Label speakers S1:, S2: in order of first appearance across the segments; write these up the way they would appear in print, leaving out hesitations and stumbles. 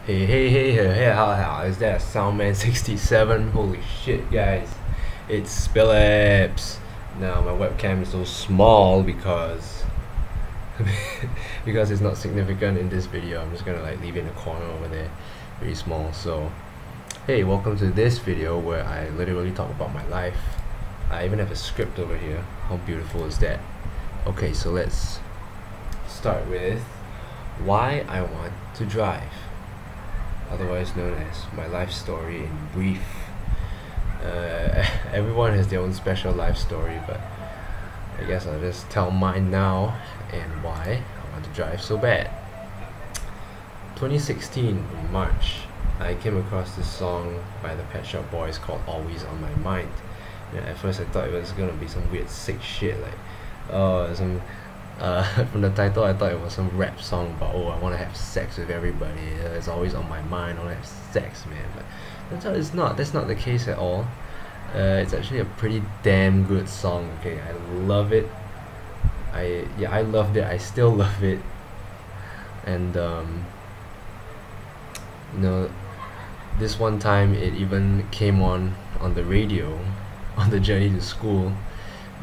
S1: Hey, is that a Soundman 67? Holy shit, guys. It's Phillips. Now, my webcam is so small because because it's not significant in this video. I'm just gonna like leave it in the corner over there, very small. So, hey, welcome to this video where I literally talk about my life. I even have a script over here. How beautiful is that? Okay, so let's start with why I want to drive, otherwise known as my life story in brief. Everyone has their own special life story, but I guess I'll just tell mine now and why I want to drive so bad. 2016 in March, I came across this song by the Pet Shop Boys called Always on My Mind. At first I thought it was gonna be some weird sick shit like from the title I thought it was some rap song about I want to have sex with everybody, it's always on my mind, I want to have sex, man. But turns out that's not the case at all. It's actually a pretty damn good song. Okay, I love it. I loved it. I still love it. And this one time it even came on the radio on the journey to school,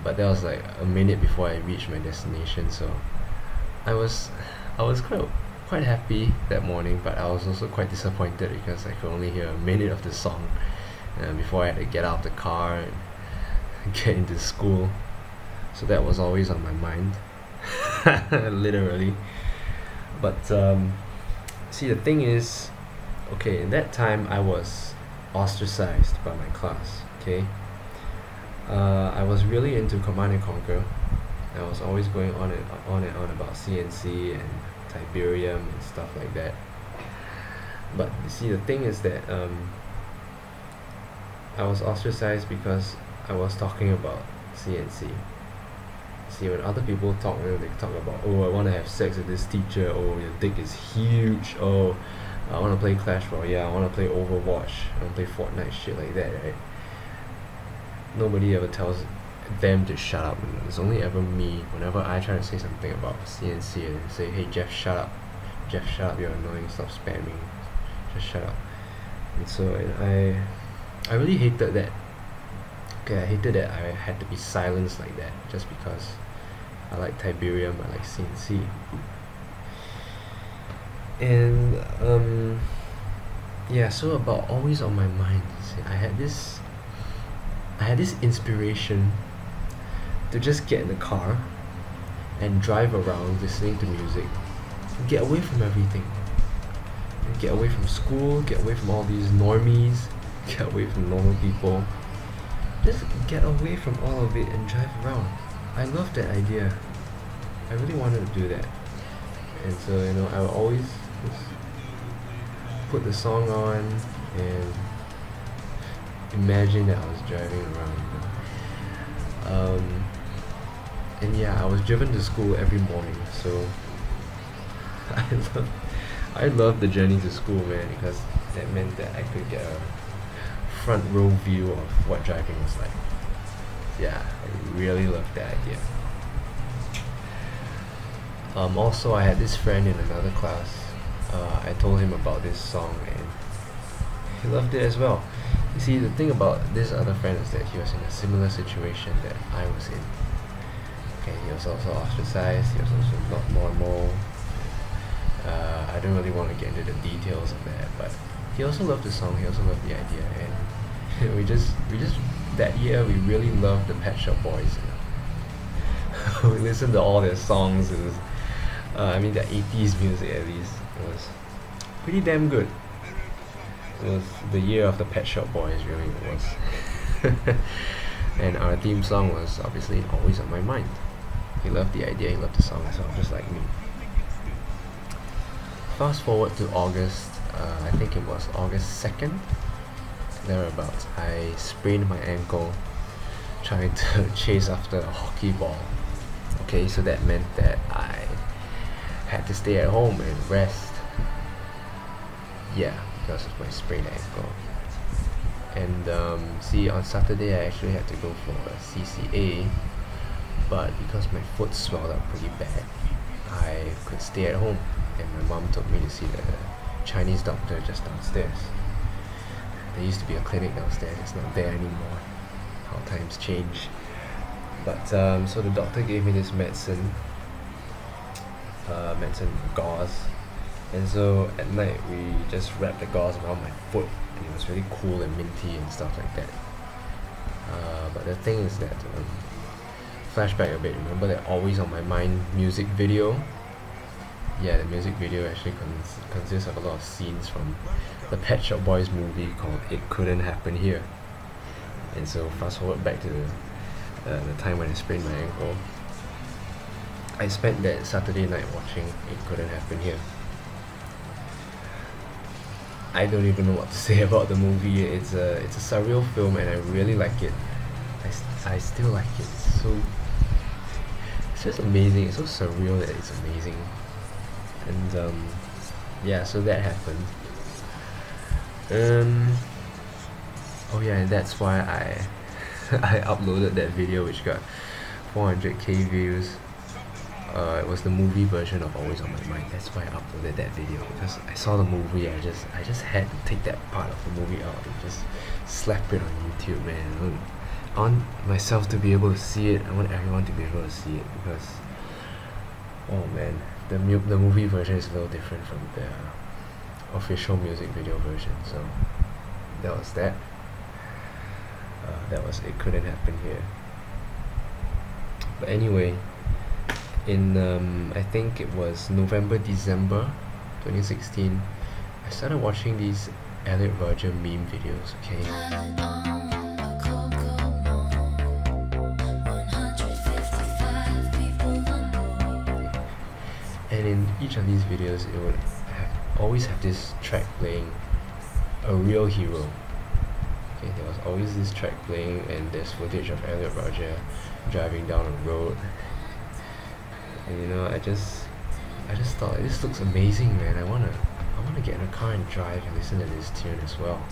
S1: but that was like a minute before I reached my destination. So I was quite happy that morning, but I was also quite disappointed because I could only hear a minute of the song before I had to get out of the car and get into school. So that was always on my mind, literally. But see, the thing is, okay, in that time I was ostracized by my class. Okay, I was really into Command and Conquer. I was always going on and on about CNC and Tiberium and stuff like that. But you see, the thing is that I was ostracized because I was talking about CNC. See, when other people talk, they talk about, I want to have sex with this teacher, your dick is huge, I want to play Clash Royale, I want to play Overwatch, I want to play Fortnite, shit like that, right? Nobody ever tells them to shut up. It's only ever me. Whenever I try to say something about CNC and say, hey Jeff, shut up, you're annoying, stop spamming, just shut up. And so I really hated that. Okay, I hated that I had to be silenced like that just because I like Tiberium, I like CNC. And yeah, so about always on my mind, see, I had this inspiration to just get in the car and drive around listening to music, get away from everything, get away from school, get away from all these normies, get away from normal people, just get away from all of it and drive around. I love that idea. I really wanted to do that. And so I would always just put the song on and imagine that I was driving around. And yeah, I was driven to school every morning, so I love the journey to school, man, because that meant that I could get a front row view of what driving was like. Yeah, I really loved that idea. Also, I had this friend in another class. I told him about this song and he loved it as well. You see, the thing about this other friend is that he was in a similar situation that I was in. Okay, he was also ostracized, he was also not normal. I don't really want to get into the details of that, but he also loved the song, he also loved the idea, and we just that year we really loved the Pet Shop Boys. We listened to all their songs. It was the 80s music at least. It was pretty damn good. It was the year of the Pet Shop Boys, really it was. And our theme song was obviously Always on My Mind. He loved the idea, he loved the song as well, just like me. Fast forward to August, I think it was August 2nd, thereabouts. I sprained my ankle trying to chase after a hockey ball. Okay, so that meant that I had to stay at home and rest. Yeah, because of my sprained ankle. And see, on Saturday I actually had to go for a CCA, but because my foot swelled up pretty bad, I could stay at home, and my mom took me to see the Chinese doctor just downstairs. There used to be a clinic downstairs, it's not there anymore. How times change. But so the doctor gave me this medicine gauze, and so at night we just wrapped the gauze around my foot, and it was really cool and minty and stuff like that. But the thing is that flashback a bit, remember that Always on My Mind music video? Yeah, the music video actually consists of a lot of scenes from the Pet Shop Boys movie called It Couldn't Happen Here. And so fast forward back to the time when I sprained my ankle, I spent that Saturday night watching It Couldn't Happen Here. I don't even know what to say about the movie. It's a surreal film and I really like it. I still like it. It's just amazing. It's so surreal that it's amazing. And yeah, so that happened. Oh yeah, and that's why I uploaded that video which got 400k views. It was the movie version of Always on My Mind. That's why I uploaded that video, because I saw the movie. I just had to take that part of the movie out and just slap it on YouTube, man. I want myself to be able to see it. I want everyone to be able to see it, because oh man, the movie version is a little different from the official music video version. So that was that. That was It Couldn't Happen Here. But anyway, in I think it was December 2016, I started watching these Elliot Rodger meme videos, okay? And in each of these videos, it would always have this track playing, A Real Hero. Okay, there was always this track playing, and there's footage of Elliot Rodger driving down a road. And you know, I just thought, this looks amazing, man. I wanna get in a car and drive and listen to this tune as well.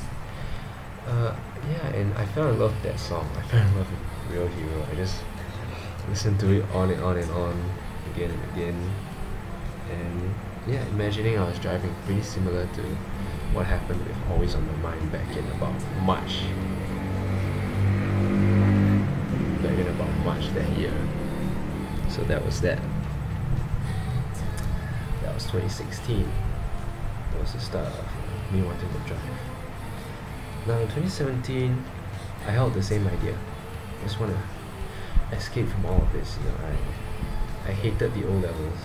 S1: Yeah, and I fell in love with that song. I fell in love with Real Hero. I just listened to it on and on and on, again and again. And yeah, imagining I was driving pretty similar to what happened with Always on My Mind back in about March that year. So that was that. That was 2016. That was the start of me wanting to drive. Now in 2017, I held the same idea. I just want to escape from all of this. You know, I hated the O-levels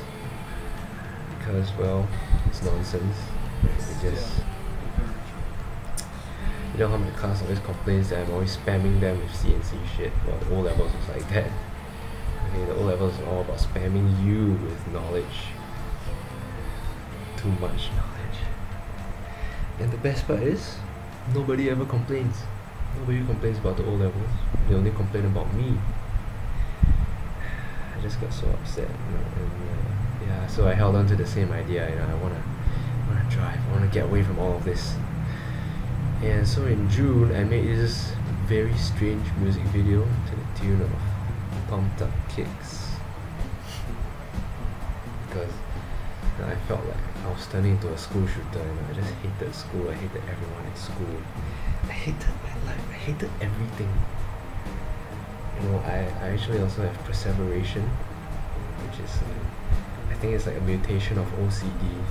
S1: because, well, it's nonsense. It just, you know how my class always complains that I'm always spamming them with CNC shit. Well, the O-levels was like that. Okay, the O-levels are all about spamming you with knowledge. Too much knowledge. And the best part is, nobody ever complains. Nobody complains about the O-levels. They only complain about me. I just got so upset, you know, and yeah, so I held on to the same idea. You know, I wanna drive. I wanna get away from all of this. And so in June, I made this very strange music video to the tune of Pumped Up Kicks, because you know, I felt like I was turning into a school shooter. You know, I just hated school. I hated everyone at school. I hated my life. I hated everything. You know, I actually also have perseveration, which is I think it's like a mutation of OCD.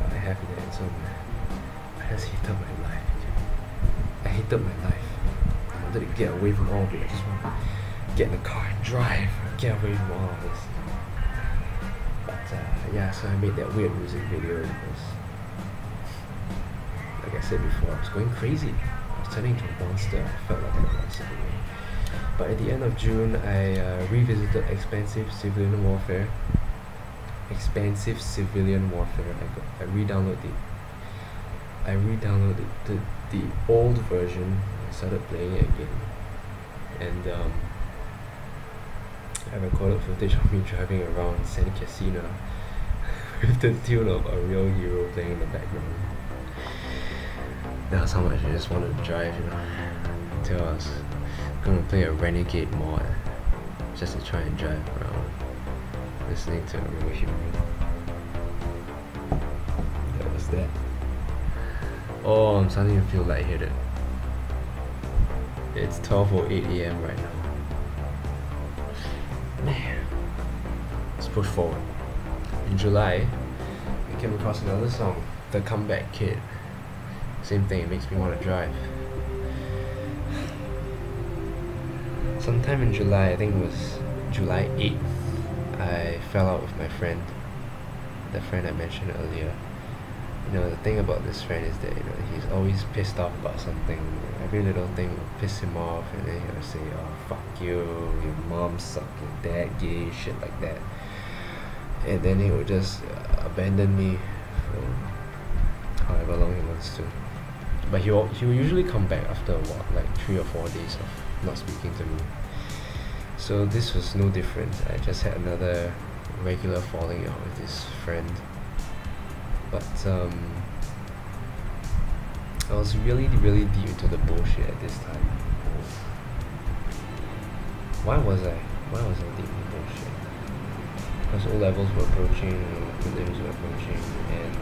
S1: But I have that, so I just hated my life. I hated my life. I wanted to get away from all of it. I just wanted to get in the car and drive, get away from all of this. But yeah, so I made that weird music video because, like I said before, I was going crazy. I was turning into a monster. I felt like a monster anyway. But at the end of June, I revisited Expansive Civilian Warfare. Expansive Civilian Warfare. I re-downloaded it. I re-downloaded the old version. I started playing it again, and I recorded footage of me driving around San Casino with the tune of A Real Hero playing in the background. That was how much I just wanted to drive, you know, until I was gonna play a Renegade mod just to try and drive around listening to A Real Hero. That was that. Oh, I'm starting to feel lightheaded. It's 12:08 a.m. right now. Man, let's push forward. In July, I came across another song, The Comeback Kid. Same thing, it makes me want to drive. Sometime in July, I think it was July 8th, I fell out with my friend, the friend I mentioned earlier. You know, the thing about this friend is that, you know, he's always pissed off about something. Every little thing will piss him off, and then he'll say, oh, fuck you, your mom suck, your dad gay, shit like that. And then he will just abandon me for however long he wants to. But he will usually come back after a while, like 3 or 4 days of not speaking to me. So this was no different. I just had another regular falling out with this friend. But I was really deep into the bullshit at this time. Why was I deep in the bullshit? Because O-levels were approaching, prelims were approaching, and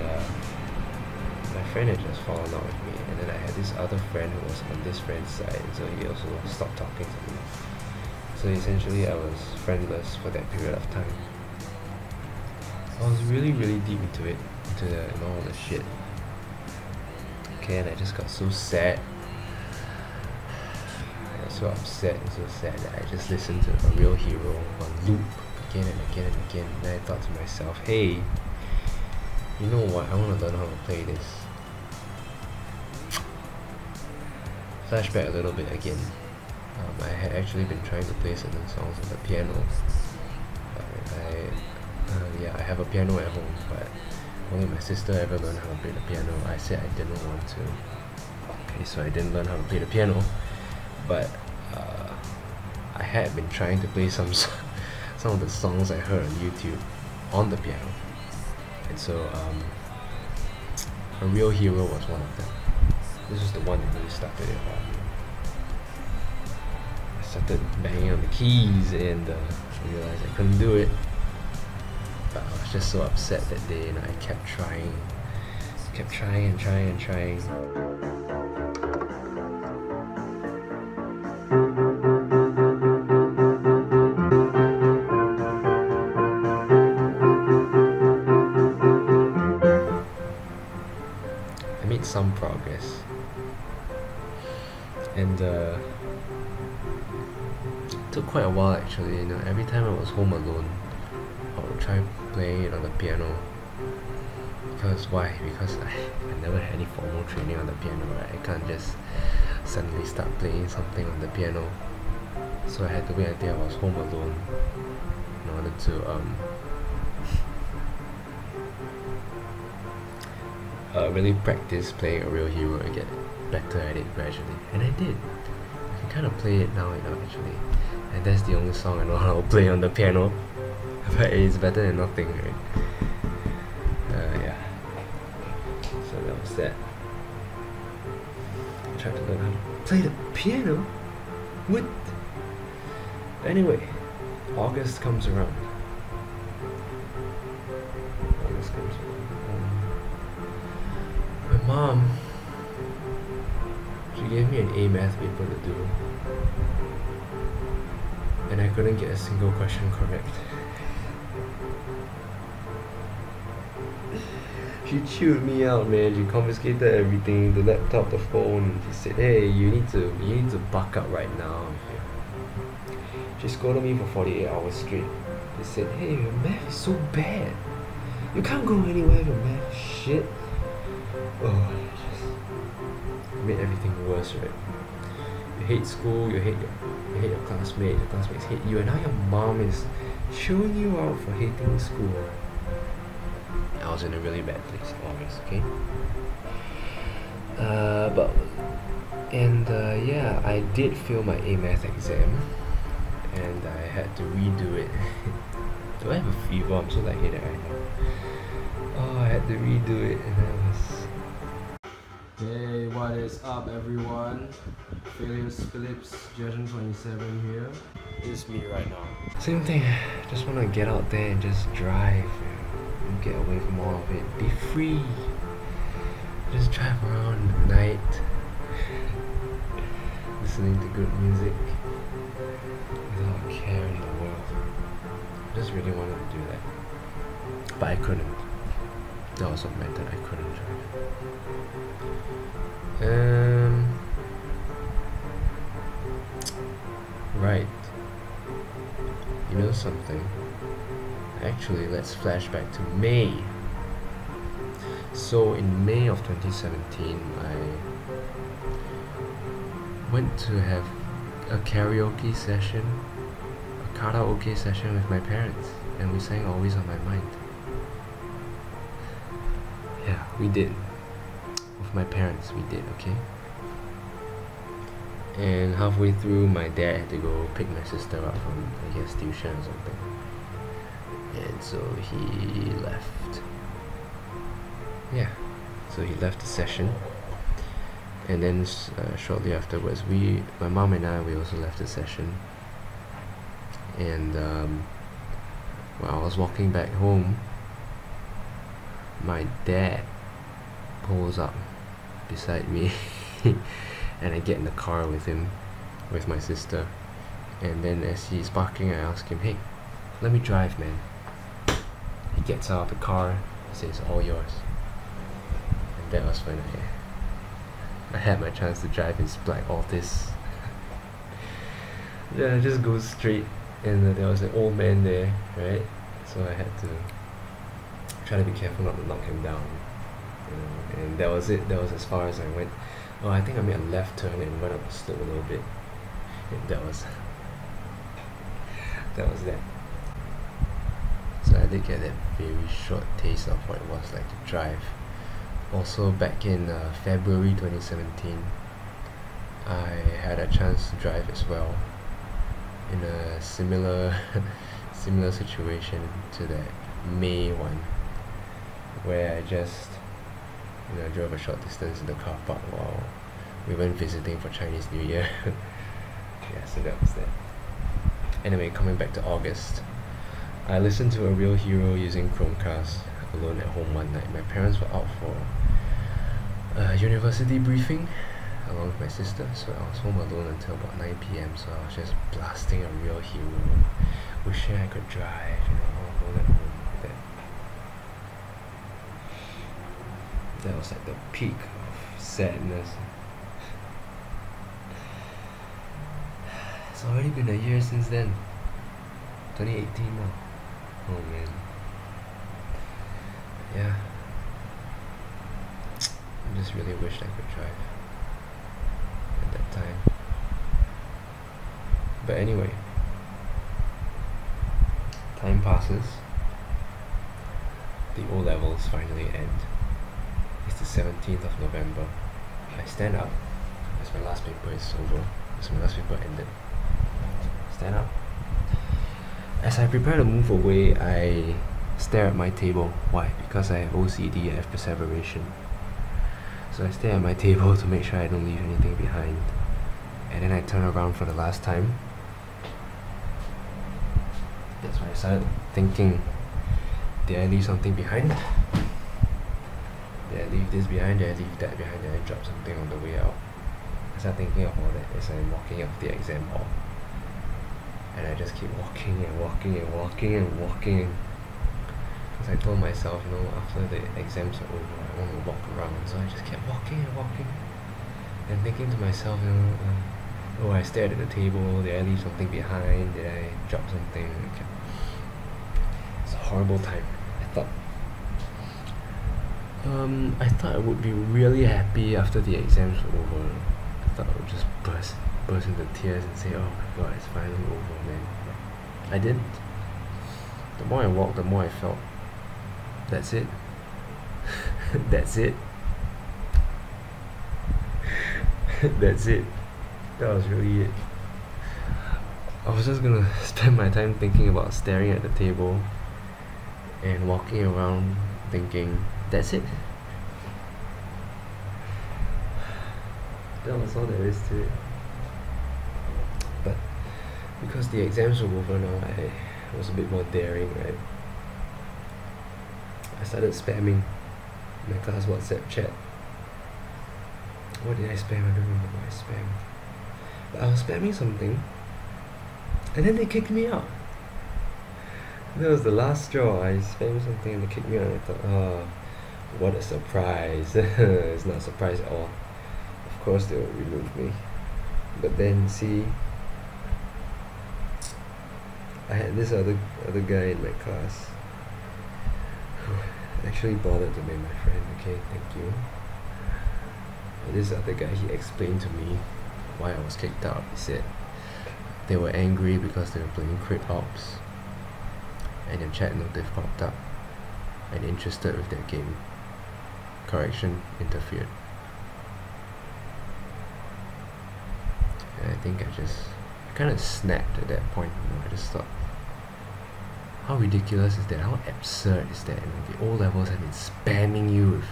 S1: my friend had just fallen out with me, and then I had this other friend who was on this friend's side, so he also stopped talking to me. So essentially I was friendless for that period of time. I was really deep into it, into all the shit. Okay, and I just got so sad. I got so upset and so sad that I just listened to A Real Hero on loop again and again and again. And I thought to myself, hey, you know what, I want to learn how to play this. Flashback a little bit again. I had actually been trying to play certain songs on the piano. I have a piano at home, but only my sister ever learned how to play the piano. I said I didn't want to. Okay, so I didn't learn how to play the piano, but I had been trying to play some of the songs I heard on YouTube on the piano. And so A Real Hero was one of them. This was the one that really started it all. I started banging on the keys and I realized I couldn't do it. But I was just so upset that day, and I kept trying and trying. I made some progress, and it took quite a while actually. You know, every time I was home alone, I would try playing it on the piano. Because why? Because I never had any formal training on the piano, right? I can't just suddenly start playing something on the piano. So I had to wait until I was home alone in order to really practice playing A Real Hero and get better at it gradually. And I did. I can kind of play it now, you know, actually. And that's the only song I know how to play on the piano. But it's better than nothing, right? Yeah. So that was that. I tried to learn how to play the piano. What? Anyway, August comes around. My mom, she gave me an A math paper to do, and I couldn't get a single question correct. She chewed me out, man. She confiscated everything, the laptop, the phone. She said, hey, you need to buck up right now. She scolded me for 48 hours straight. She said, hey, your math is so bad. You can't go anywhere with your math shit. Oh, it just made everything worse, right? You hate school, you hate your classmates, your classmates hate you, and now your mom is chewing you out for hating school. I was in a really bad place, August, okay? Yeah, I did fail my A math exam, and I had to redo it. Do I have a fever? I'm so lightheaded right now. Oh, I had to redo it, and I was... Hey, what is up, everyone? Philips Judging 27 here. It's me right now. Same thing, just want to get out there and just drive. Get away from all of it. Be free. Just drive around at night, listening to good music without a care in the world. I just really wanted to do that, but I couldn't. That was what meant that I couldn't drive. Right. You know something? Actually, let's flash back to May. So in May of 2017, I went to have a karaoke session, a karaoke session with my parents, and we sang Always on My Mind. Yeah, we did. With my parents, we did, okay? And halfway through, my dad had to go pick my sister up from, I guess, tuition or something. And so he left. Yeah, so he left the session. And then shortly afterwards, my mom and I, we also left the session. And while I was walking back home, my dad pulls up beside me. And I get in the car with him, with my sister. And then as he's parking, I ask him, "Hey, let me drive, man." He gets out of the car, he says, "All yours." And that was when I had my chance to drive his black Altis. Yeah, I just go straight, and there was an old man there, right? So I had to try to be careful not to knock him down, you know. And that was it. That was as far as I went. Oh, I think I made a left turn and went up the slope a little bit. And that was that. So I did get that very short taste of what it was like to drive. Also, back in February 2017, I had a chance to drive as well in a similar situation to that May one, where I just drove a short distance in the car park while we went visiting for Chinese New Year. Yeah, so that was that. Anyway, coming back to August, I listened to A Real Hero using Chromecast alone at home one night. My parents were out for a university briefing along with my sister, so I was home alone until about 9 p.m. So I was just blasting A Real Hero, wishing I could drive, all alone at home. That was like the peak of sadness. It's already been a year since then. 2018 now. Oh man. Yeah. I just really wished I could drive at that time. But anyway, time passes. The O-levels finally end. It's the 17th of November. I stand up as my last paper is over, as my last paper ended. Stand up. As I prepare to move away, I stare at my table. Why? Because I have OCD, I have perseveration. So I stare at my table to make sure I don't leave anything behind. And then I turn around for the last time. That's when I started thinking, did I leave something behind? Did I leave this behind? Did I leave that behind? Did I drop something on the way out? I start thinking of all that as I'm walking out of the exam hall. And I just keep walking and walking and walking and walking. Because I told myself, after the exams are over, I want to walk around. So I just kept walking and walking. And thinking to myself, oh, I stared at the table. Did I leave something behind? Did I drop something? It's a horrible time. I thought I would be really happy after the exams were over. I thought I would just burst into tears and say, "Oh my God, it's finally over, man." But I didn't. The more I walked, the more I felt, that's it. That's it. That's it. That was really it. I was just gonna spend my time thinking about staring at the table and walking around thinking, that's it. That was all there is to it. But because the exams were over now, I was a bit more daring, right? I started spamming my class WhatsApp chat What did I spam? I don't remember what I spammed. But I was spamming something, and then they kicked me out. That was the last straw. I spammed something and they kicked me out, and I thought, oh, what a surprise. It's not a surprise at all. Of course they will remove me. But then, see, I had this other guy in my class who actually bothered to be my friend. Okay, thank you. And this other guy, he explained to me why I was kicked out. He said they were angry because they were playing crit ops, and their chat notif popped up and interested with their game. Correction interfered. And I think I kind of snapped at that point. I just thought, how ridiculous is that? How absurd is that? The O levels have been spamming you with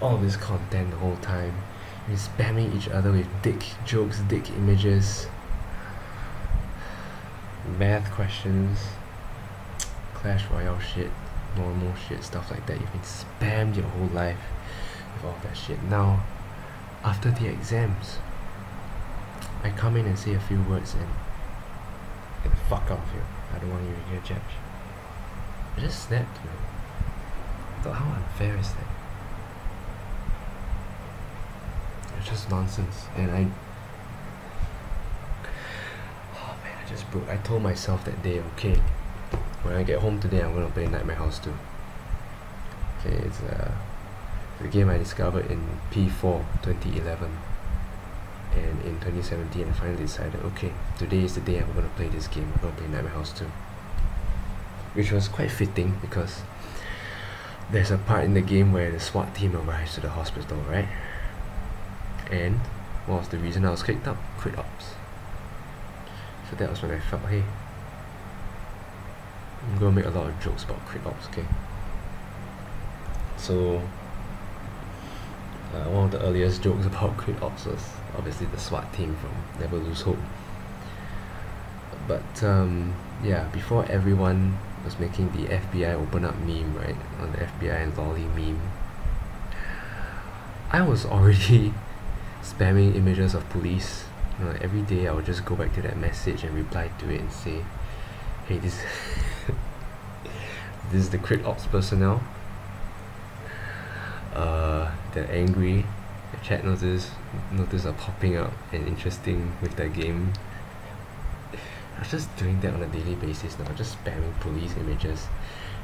S1: all this content the whole time. You're spamming each other with dick jokes, dick images, math questions, Clash Royale shit, normal shit, stuff like that. You've been spammed your whole life with all that shit. Now, after the exams, I come in and say a few words and get the fuck off here. I don't want you to hear judge. I just snapped, man. I thought, how unfair is that? It's just nonsense. And oh man, I just broke. I told myself that day, okay, when I get home today, I'm gonna play Nightmare House 2. Okay, it's the game I discovered in P4 2011. And in 2017 I finally decided, okay, today is the day I'm going to play this game. I'm going to play Nightmare House 2, which was quite fitting because there's a part in the game where the SWAT team arrives to the hospital, right? And what was the reason I was kicked out? Crit ops. So that was when I felt, hey, I'm going to make a lot of jokes about crit ops, okay? So one of the earliest jokes about crit ops was obviously the SWAT team from Never Lose Hope. But yeah, before everyone was making the FBI open up meme, right, on the FBI and lolly meme, I was already spamming images of police. You know, every day I would just go back to that message and reply to it and say, hey, this this is the crit ops personnel. They're angry. The chat notice are popping up and interesting with their game. I was just doing that on a daily basis now, just spamming police images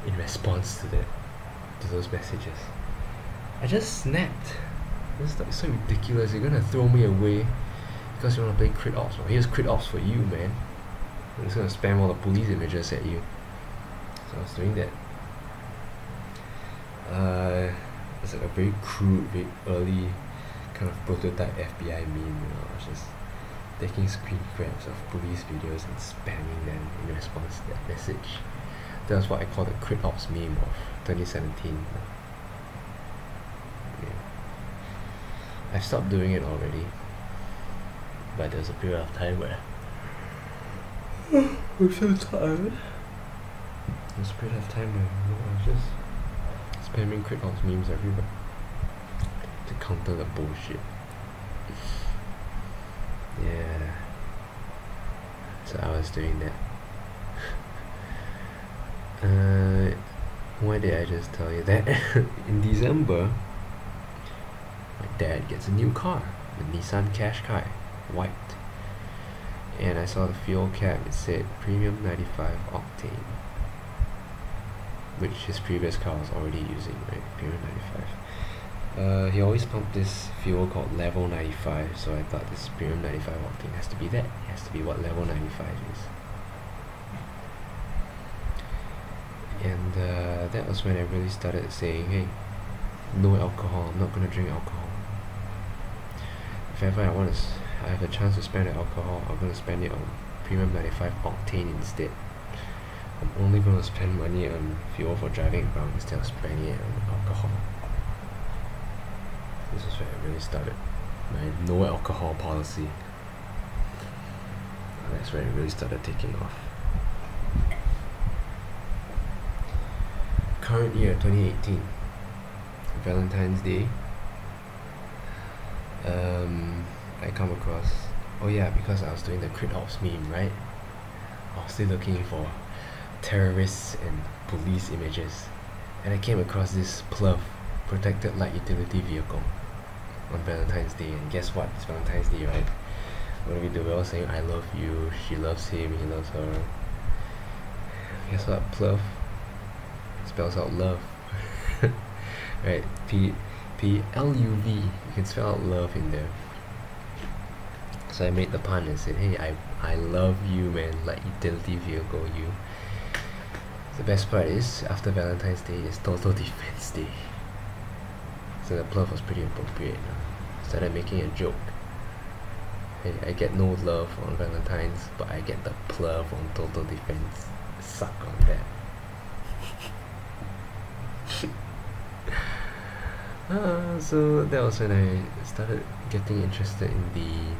S1: in response to those messages. I just snapped. It's so ridiculous. You're gonna throw me away because you wanna play crit ops. Well, here's crit ops for you, man. I'm just gonna spam all the police images at you. So I was doing that. It's like a very crude, very early kind of prototype FBI meme, you know. I was just taking screen grabs of police videos and spamming them in response to that message. That was what I call the crit ops meme of 2017. Yeah. I've stopped doing it already, but there was a period of time where I'm so tired. There was a period of time where I was just spamming crit ops memes everywhere to counter the bullshit. Yeah. So I was doing that. Why did I just tell you that? In December, my dad gets a new car, the Nissan Qashqai, white. And I saw the fuel cap, it said premium 95 octane, which his previous car was already using, right? Premium 95. He always pumped this fuel called level 95, so I thought this premium 95 octane has to be that. It has to be what level 95 is. And that was when I really started saying, hey, no alcohol, I'm not going to drink alcohol. If ever I have a chance to spend on alcohol, I'm going to spend it on premium 95 octane instead. I'm only going to spend money on fuel for driving around instead of spending it on alcohol. This is where I really started my no alcohol policy. That's where it really started taking off. Current year 2018, Valentine's Day, I come across, oh yeah, because I was doing the crit ops meme, right? I was still looking for terrorists and police images, and I came across this PLUV, protected light utility vehicle, on Valentine's Day. And guess what? It's Valentine's Day, right? What do we do? We're all saying I love you, she loves him, he loves her. Guess what? PLUV spells out love. Right? P-L-U-V. You can spell out love in there. So I made the pun and said, hey, I love you, man, like utility vehicle, you. The best part is, after Valentine's Day, it's Total Defense Day. So the PLUV was pretty appropriate. Started making a joke. Hey, I get no love on Valentine's, but I get the PLUV on Total Defense. Suck on that. So that was when I started getting interested in the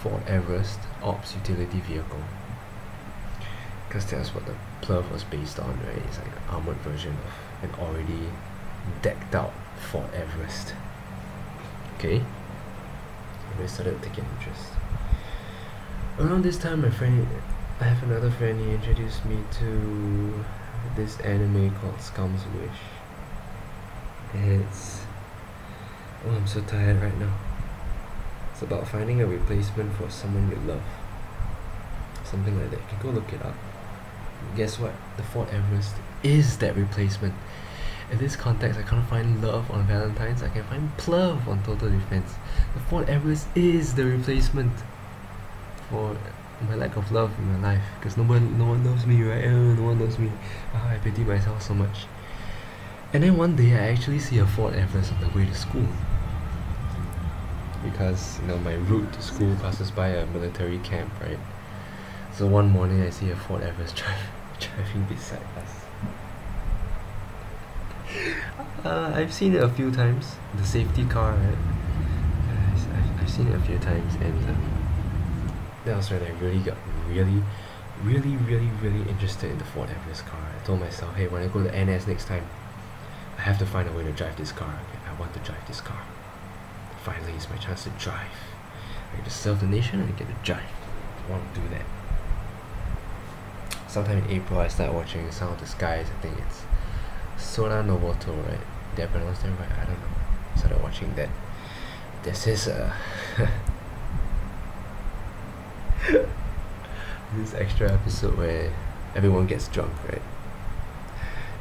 S1: Ford Everest Ops utility vehicle, because that's what the PLUV was based on, right? It's like an armored version of an already decked out Ford Everest. Okay, so I started taking interest. Around this time, I have another friend, he introduced me to this anime called Scum's Wish. It's, oh, I'm so tired right now. It's about finding a replacement for someone you love. Something like that. You can go look it up. Guess what? The Ford Everest is that replacement. In this context, I can't find love on Valentine's. I can find PLUV on Total Defense. The Ford Everest is the replacement for my lack of love in my life. Because no one knows me, right? No one knows me. I pity myself so much. And then one day I actually see a Ford Everest on the way to school, because my route to school passes by a military camp, right? So one morning I see a Ford Everest driving beside us. I've seen it a few times, the safety car, right? I've seen it a few times, and that was when I really got really interested in the Ford Everest car. I told myself, hey, when I go to NS next time, I have to find a way to drive this car. Okay? I want to drive this car. Finally, it's my chance to drive. I get to serve the nation and I get to drive. I want to do that. Sometime in April, I started watching Sound of the Skies. I think it's Sora Novoto, right? Did I pronounce that right? I don't know. I started watching that. This is this extra episode where everyone gets drunk, right?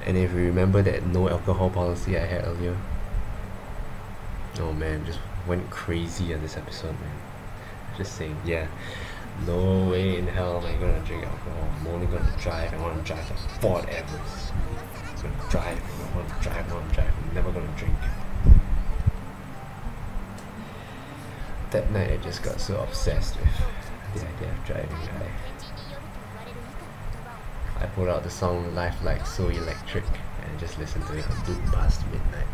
S1: And if you remember that no alcohol policy I had earlier, oh man, just went crazy on this episode, man. Just saying, yeah, no way in hell am I gonna drink alcohol. I'm only gonna drive. I wanna drive the Ford Everest. I'm gonna drive. I wanna drive. I'm never gonna drink. That night I just got so obsessed with the idea of driving. I pulled out the song Life Like So Electric and just listened to it on loop past midnight.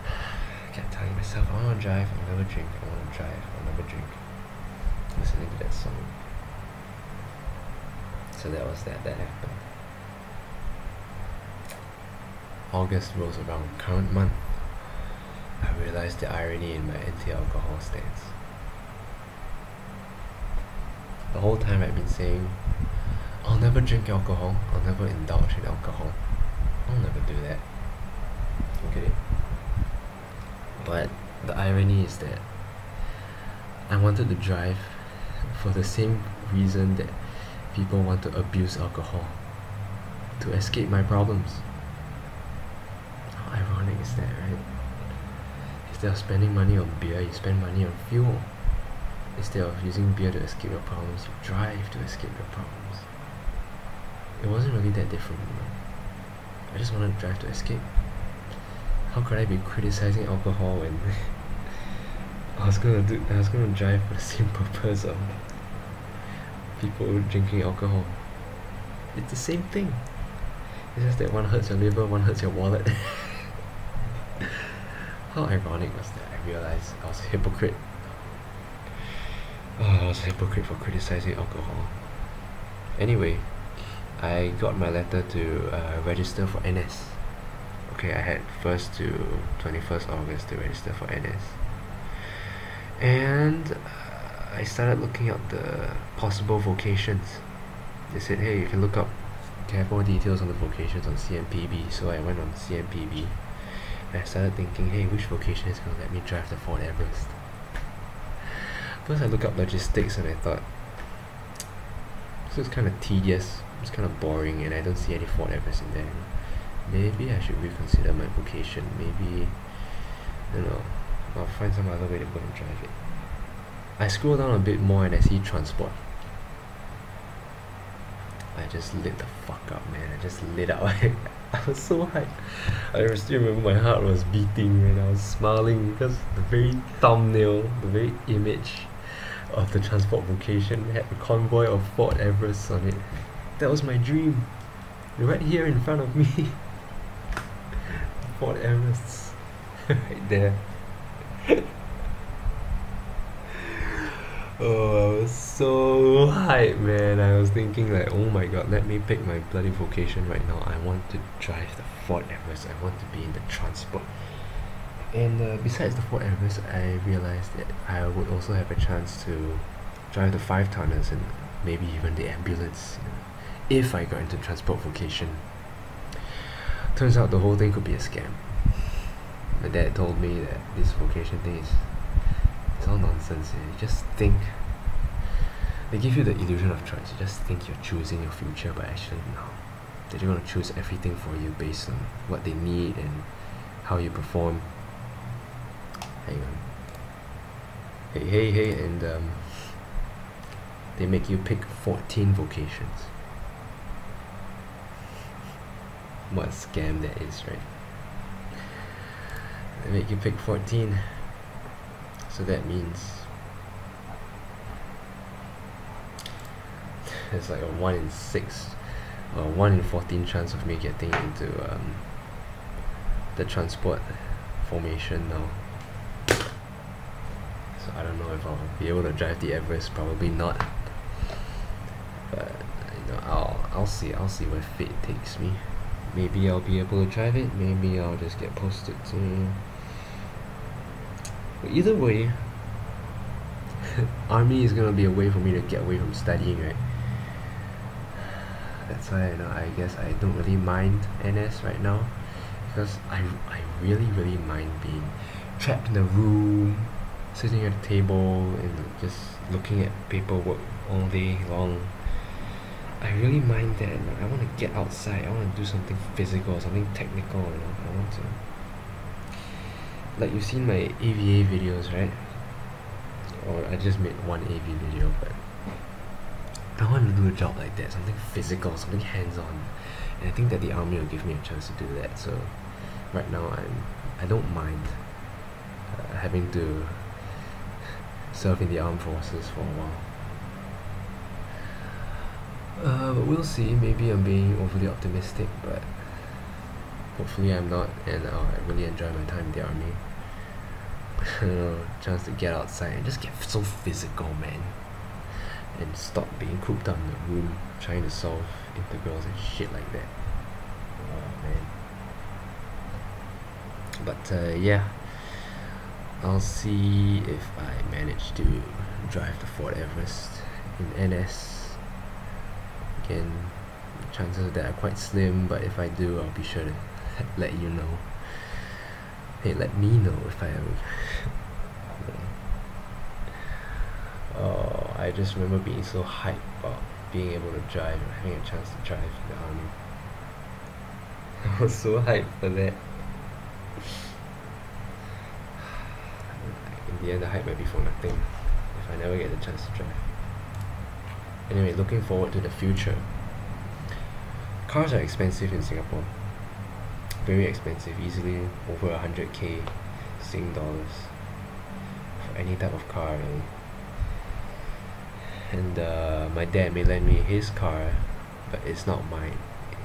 S1: I kept telling myself, I want to drive, I'll never drink. I want to drive, I'll never drink. Listening to that song. So that was that happened. August rolls around, current month. I realized the irony in my anti-alcohol stance. The whole time I've been saying, I'll never drink alcohol, I'll never indulge in alcohol. I'll never do that. Okay? But the irony is that I wanted to drive for the same reason that people want to abuse alcohol, to escape my problems. How ironic is that, right? Instead of spending money on beer, you spend money on fuel. Instead of using beer to escape your problems, you drive to escape your problems. It wasn't really that different, I just wanted to drive to escape. How could I be criticizing alcohol when I was gonna drive for the same purpose of people drinking alcohol? It's the same thing. It's just that one hurts your liver, one hurts your wallet. How ironic was that? I realized I was a hypocrite. Oh, I was a hypocrite for criticizing alcohol. Anyway, I got my letter to register for NS okay, I had 1st to 21st August to register for NS. And I started looking up the possible vocations. They said, hey, you can look up, you can have more details on the vocations on CMPB. So I went on CMPB and I started thinking, hey, which vocation is going to let me drive the Ford Everest? First I looked up logistics and I thought, this is kind of tedious, it's kind of boring, and I don't see any Ford Everest in there. Maybe I should reconsider my vocation. Maybe, I don't know, I'll find some other way to go and drive it. I scroll down a bit more and I see transport. I just lit the fuck up, man. I just lit up. I was so hyped. I still remember my heart was beating and I was smiling because the very thumbnail, the very image of the transport vocation had a convoy of Ford Everest on it. That was my dream. Right here in front of me. Ford Everests. Right there. Oh, I was so hyped, man. I was thinking like, oh my god, let me pick my bloody vocation right now. I want to drive the Ford Everest. I want to be in the transport. And besides the Ford Everest, I realized that I would also have a chance to drive the 5-tonners and maybe even the ambulance, if I got into transport vocation. Turns out the whole thing could be a scam. My dad told me that this vocation thing is, it's all nonsense. You just think, they give you the illusion of choice. You just think you're choosing your future, but actually no. They're going to choose everything for you based on what they need and how you perform. Hang on. Hey, and they make you pick 14 vocations. What a scam that is, right? They make you pick 14. So that means there's like a 1 in 6 or 1 in 14 chance of me getting into the transport formation now. So I don't know if I'll be able to drive the Everest. Probably not. But you know, I'll see where fate takes me. Maybe I'll be able to drive it. Maybe I'll just get posted to. But either way, army is gonna be a way for me to get away from studying, right? That's why, you know, I guess I don't really mind NS right now, because I really mind being trapped in a room, sitting at a table and just looking at paperwork all day long. I really mind that. I want to get outside. I want to do something physical, something technical. You know, I want to. Like you've seen my AVA videos, right? Or I just made one AV video, but I want to do a job like that, something physical, something hands-on, and I think that the army will give me a chance to do that. So right now I don't mind having to serve in the armed forces for a while. But we'll see. Maybe I'm being overly optimistic, but hopefully I'm not, and I really enjoy my time in the army. Chance to get outside and just get so physical, man, and stop being cooped up in the room trying to solve integrals and shit like that. Oh man. But yeah, I'll see if I manage to drive the Ford Everest in NS. Again, chances of that are quite slim, but if I do, I'll be sure to let you know. Hey, let me know if I ever. Oh, I just remember being so hyped about being able to drive and having a chance to drive in the army. I was so hyped for that. In the end, the hype might be for nothing if I never get the chance to drive. Anyway, looking forward to the future. Cars are expensive in Singapore. Very expensive, easily over 100k Sing dollars for any type of car, really. And my dad may lend me his car, but it's not mine.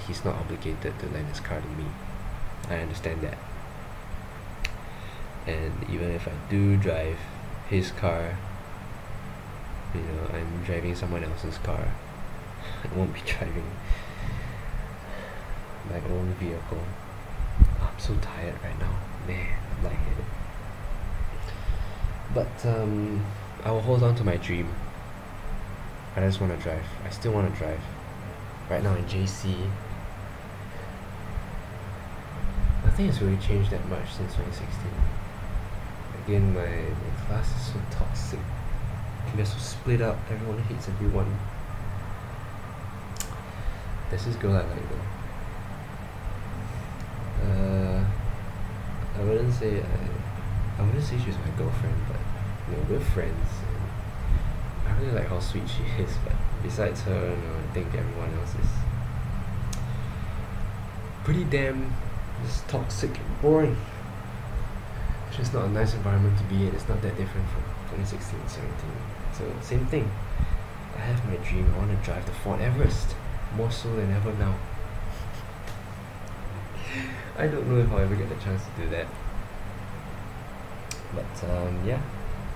S1: He's not obligated to lend his car to me. I understand that. And even if I do drive his car, you know, I'm driving someone else's car. I won't be driving my own vehicle. so tired right now. Man, I'm lightheaded. But I will hold on to my dream. I just want to drive. I still want to drive. Right now in JC, nothing has really changed that much since 2016. Again, my class is so toxic. They're so split up. Everyone hates everyone. There's this girl I like though. I wouldn't say she's my girlfriend, but we're friends. And I really like how sweet she is, but besides her, I think everyone else is pretty damn just toxic and boring. It's just not a nice environment to be in. It's not that different from 2016 and 17. So same thing. I have my dream. I want to drive the Ford Everest, more so than ever now. I don't know if I'll ever get the chance to do that. But yeah.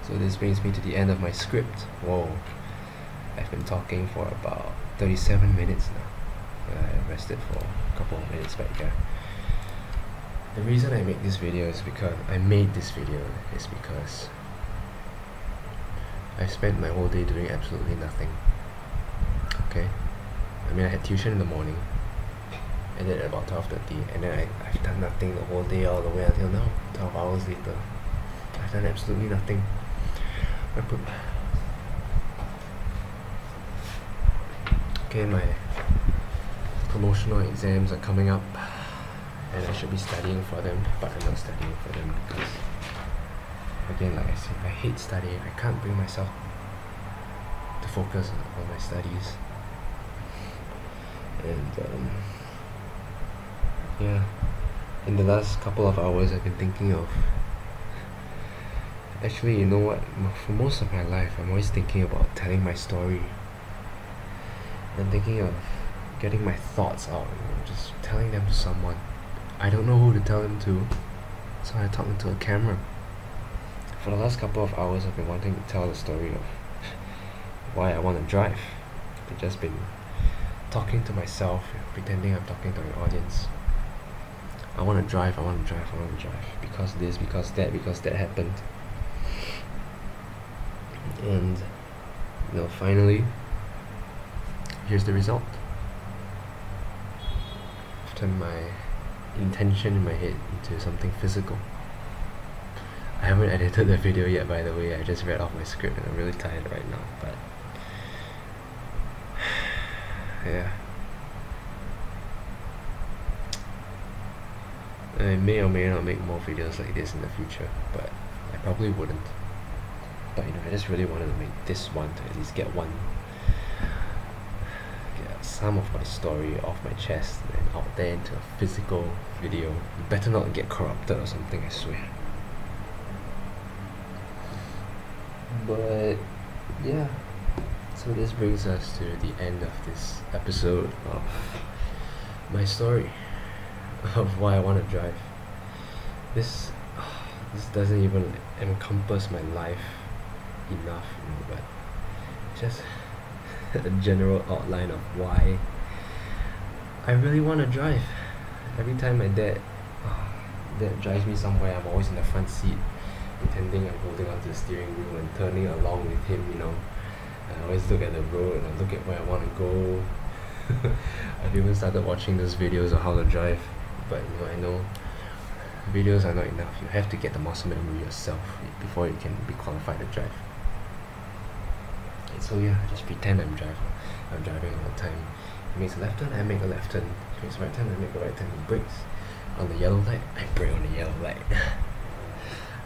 S1: So this brings me to the end of my script. Whoa. I've been talking for about 37 minutes now. I rested for a couple of minutes back there. The reason I made this video is because I spent my whole day doing absolutely nothing. Okay? I mean, I had tuition in the morning, and then at about 12:30, and then I've done nothing the whole day all the way until now, 12 hours later. I've done absolutely nothing. Okay, my promotional exams are coming up, and I should be studying for them, but I'm not studying for them because, again, like I said, I hate studying. I can't bring myself to focus on my studies. And yeah, in the last couple of hours I've been thinking of, actually, you know what, for most of my life I'm always thinking about telling my story. I'm thinking of getting my thoughts out, just telling them to someone. I don't know who to tell them to, so I talk into a camera. For the last couple of hours I've been wanting to tell the story of why I want to drive. I've just been talking to myself, pretending I'm talking to an audience. I want to drive, because this, because that happened. And finally, here's the result. I've turned my intention in my head into something physical. I haven't edited the video yet, by the way. I just read off my script and I'm really tired right now, but yeah. I may or may not make more videos like this in the future, but I probably wouldn't. But I just really wanted to make this one to at least get some of my story off my chest and out there into a physical video. You better not get corrupted or something, I swear. But yeah, so this brings us to the end of this episode of my story of why I want to drive. This doesn't even encompass my life enough, but just a general outline of why I really want to drive. Every time my dad drives me somewhere, I'm always in the front seat, pretending I'm holding onto the steering wheel and turning along with him. I always look at the road and I look at where I want to go. I've even started watching those videos of how to drive, but I know videos are not enough. You have to get the muscle memory yourself before you can be qualified to drive. And so yeah, I just pretend I'm driving all the time. He makes a left turn, I make a left turn. He makes a right turn, I make a right turn. He brakes on the yellow light, I brake on the yellow light.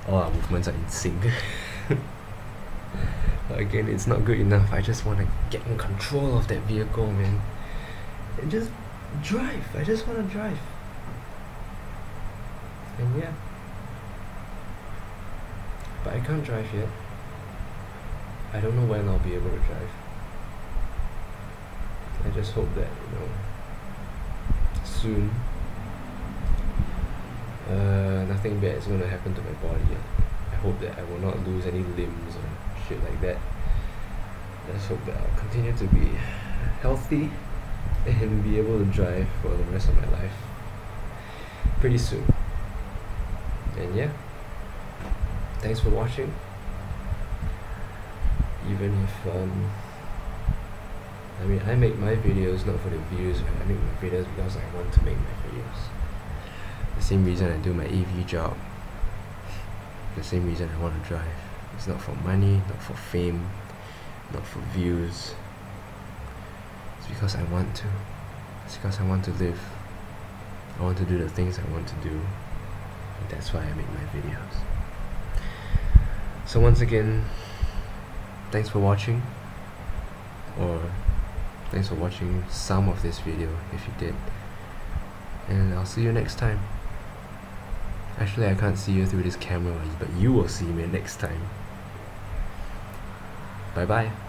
S1: All our movements are in sync. But again, it's not good enough. I just want to get in control of that vehicle, man, and just drive. I just want to drive. And yeah, but I can't drive yet. I don't know when I'll be able to drive. I just hope that soon nothing bad is going to happen to my body. I hope that I will not lose any limbs or shit like that. I just hope that I'll continue to be healthy and be able to drive for the rest of my life pretty soon. And yeah, thanks for watching. Even if I make my videos not for the views, I make my videos because I want to make my videos. The same reason I do my AV job. The same reason I want to drive. It's not for money, not for fame, not for views. It's because I want to. It's because I want to live. I want to do the things I want to do. And that's why I make my videos. So once again, thanks for watching. Or thanks for watching some of this video if you did. And I'll see you next time. Actually, I can't see you through this camera, but you will see me next time. Bye bye.